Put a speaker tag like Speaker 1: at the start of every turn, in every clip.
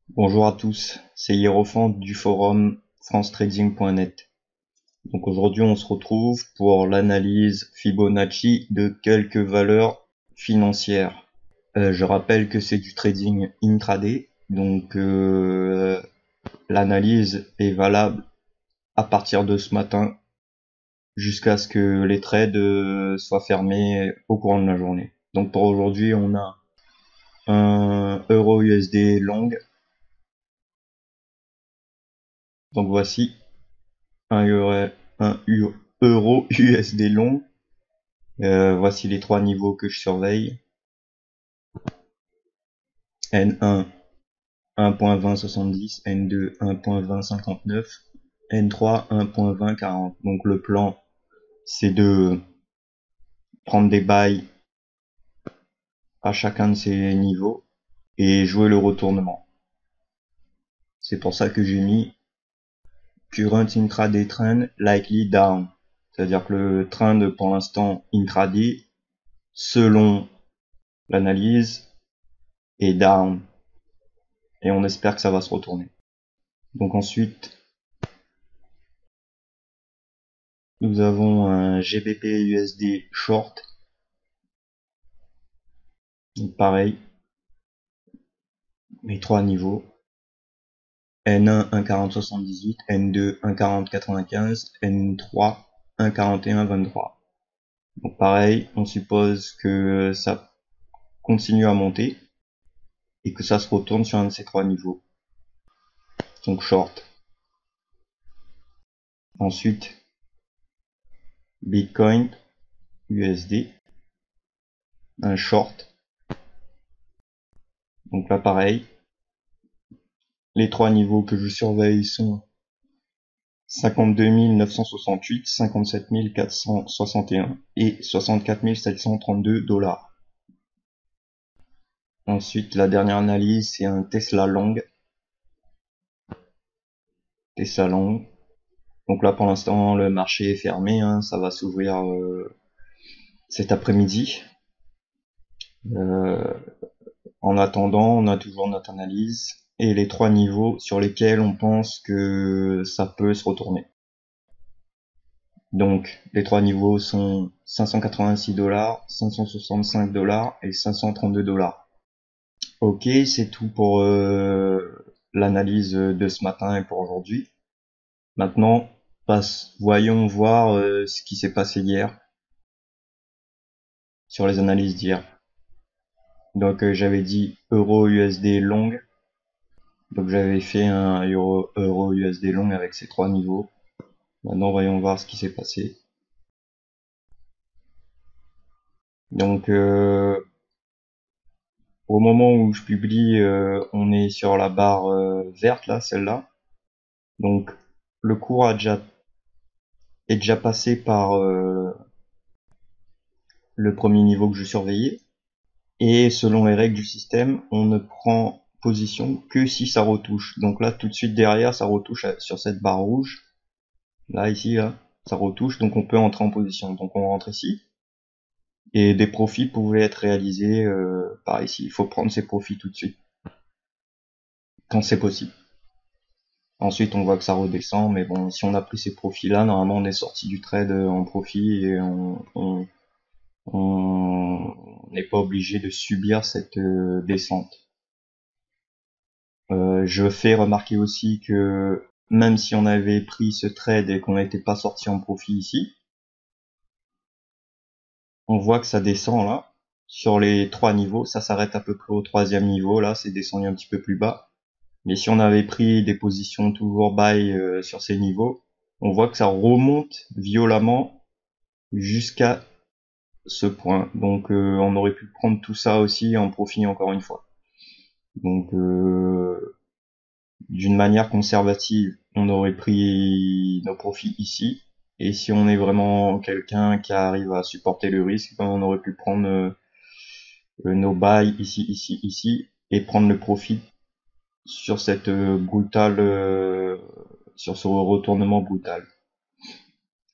Speaker 1: Bonjour à tous, c'est Hiérophant du forum francetrading.net. Donc aujourd'hui on se retrouve pour l'analyse Fibonacci de quelques valeurs financières. Je rappelle que c'est du trading intraday, donc l'analyse est valable à partir de ce matin jusqu'à ce que les trades soient fermés au courant de la journée. Donc pour aujourd'hui on a un euro USD long. Donc voici un euro USD long. Voici les trois niveaux que je surveille. N1 1.2070, N2 1.2059, N3 1.2040. Donc le plan, c'est de prendre des buys à chacun de ces niveaux et jouer le retournement. C'est pour ça que j'ai mis current intraday trend likely down. C'est-à-dire que le trend pour l'instant intraday, selon l'analyse, est down. Et on espère que ça va se retourner. Donc ensuite, nous avons un GBP USD short. Donc pareil, les trois niveaux. N1 1.4078, N2 1.4095, N3 1.4123. Donc pareil, on suppose que ça continue à monter et que ça se retourne sur un de ces trois niveaux. Donc short. Ensuite, Bitcoin USD, un short. Donc là pareil, les trois niveaux que je surveille sont 52 968, 57 461 et 64 732 $. Ensuite, la dernière analyse, c'est un Tesla Long. Tesla Long. Donc là, pour l'instant, le marché est fermé. Ça va s'ouvrir cet après-midi. En attendant, on a toujours notre analyse et les trois niveaux sur lesquels on pense que ça peut se retourner. Donc, les trois niveaux sont 586 $, 565 $ et 532 $. Ok, c'est tout pour l'analyse de ce matin et pour aujourd'hui. Maintenant, voyons voir ce qui s'est passé hier sur les analyses d'hier. Donc j'avais dit euro USD long. Donc j'avais fait un euro USD long avec ces trois niveaux. Maintenant voyons voir ce qui s'est passé. Donc au moment où je publie, on est sur la barre verte là, celle-là. Donc le cours est déjà passé par le premier niveau que je surveillais. Et selon les règles du système, on ne prend position que si ça retouche. Donc là, tout de suite derrière, ça retouche sur cette barre rouge. Là, ici, là, ça retouche, donc on peut entrer en position. Donc on rentre ici. Et des profits pouvaient être réalisés par ici. Il faut prendre ces profits tout de suite, quand c'est possible. Ensuite, on voit que ça redescend, mais bon, si on a pris ces profits-là, normalement, on est sorti du trade en profit et on n'est pas obligé de subir cette descente. Je fais remarquer aussi que même si on avait pris ce trade et qu'on n'était pas sorti en profit ici, on voit que ça descend là, sur les trois niveaux, ça s'arrête à peu près au troisième niveau, là c'est descendu un petit peu plus bas. Mais si on avait pris des positions toujours buy sur ces niveaux, on voit que ça remonte violemment jusqu'à ce point. Donc on aurait pu prendre tout ça aussi en profit encore une fois. Donc d'une manière conservative, on aurait pris nos profits ici. Et si on est vraiment quelqu'un qui arrive à supporter le risque, ben on aurait pu prendre nos buys ici, ici, ici, et prendre le profit sur cette brutale, sur ce retournement brutal.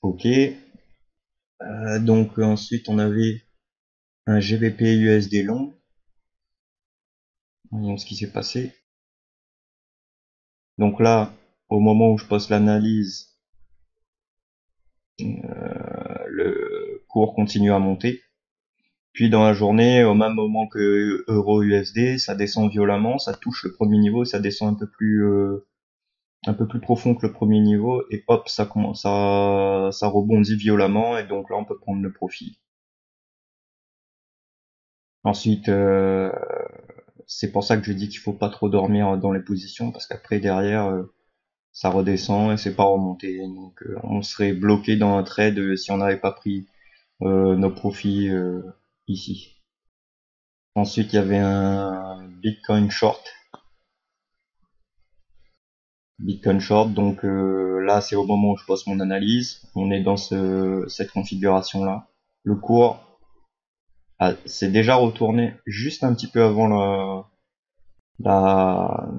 Speaker 1: Ok. Donc ensuite on avait un GBP USD long. Voyons ce qui s'est passé. Donc là, au moment où je poste l'analyse, le cours continue à monter. Puis dans la journée, au même moment que Euro USD, ça descend violemment, ça touche le premier niveau, ça descend un peu plus profond que le premier niveau, et hop, ça commence ça rebondit violemment, et donc là on peut prendre le profit. Ensuite, c'est pour ça que je dis qu'il faut pas trop dormir dans les positions, parce qu'après derrière, ça redescend et c'est pas remonté. Donc on serait bloqué dans un trade si on n'avait pas pris nos profits ici. Ensuite, il y avait un Bitcoin short. Bitcoin short, donc là c'est au moment où je poste mon analyse. On est dans cette configuration là. Le cours s'est déjà retourné juste un petit peu avant la,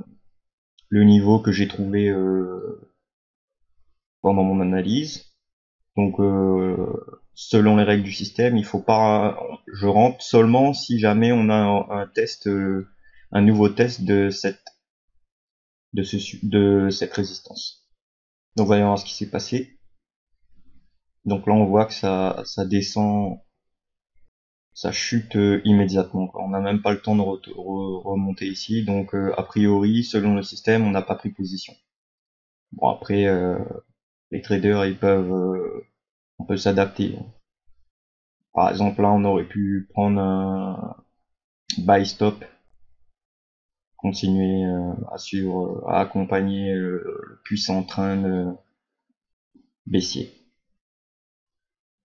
Speaker 1: le niveau que j'ai trouvé pendant mon analyse. Donc selon les règles du système, il faut pas, je rentre seulement si jamais on a un test, un nouveau test de cette résistance. Donc voyons voir ce qui s'est passé. Donc là on voit que ça descend, ça chute immédiatement, quoi. On n'a même pas le temps de remonter ici. Donc a priori, selon le système, on n'a pas pris position. Bon après, les traders ils peuvent, on peut s'adapter. Par exemple, là, on aurait pu prendre un buy stop, continuer à suivre, à accompagner le puissant train de baissier.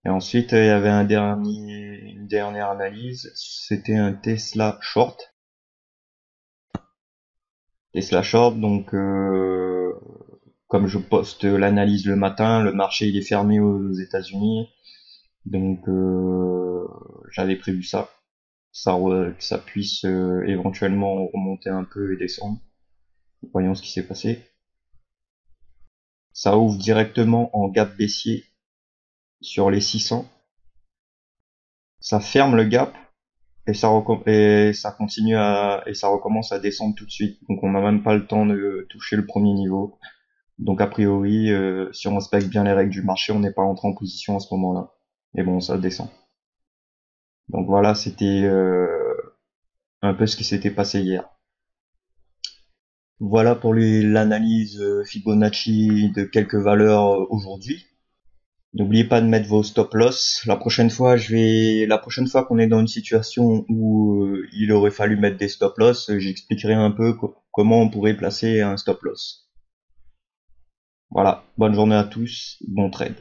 Speaker 1: Et ensuite, il y avait une dernière analyse, c'était un Tesla short. Tesla short, donc comme je poste l'analyse le matin, le marché il est fermé aux États-Unis, donc j'avais prévu ça. Que ça puisse éventuellement remonter un peu et descendre. Voyons ce qui s'est passé. Ça ouvre directement en gap baissier sur les 600. Ça ferme le gap et ça continue et ça recommence à descendre tout de suite. Donc on n'a même pas le temps de toucher le premier niveau. Donc a priori, si on respecte bien les règles du marché, on n'est pas entré en position à ce moment-là. Mais bon, ça descend. Donc voilà, c'était un peu ce qui s'était passé hier. Voilà pour l'analyse Fibonacci de quelques valeurs aujourd'hui. N'oubliez pas de mettre vos stop loss. La prochaine fois qu'on est dans une situation où il aurait fallu mettre des stop loss, j'expliquerai un peu comment on pourrait placer un stop loss. Voilà. Bonne journée à tous. Bon trade.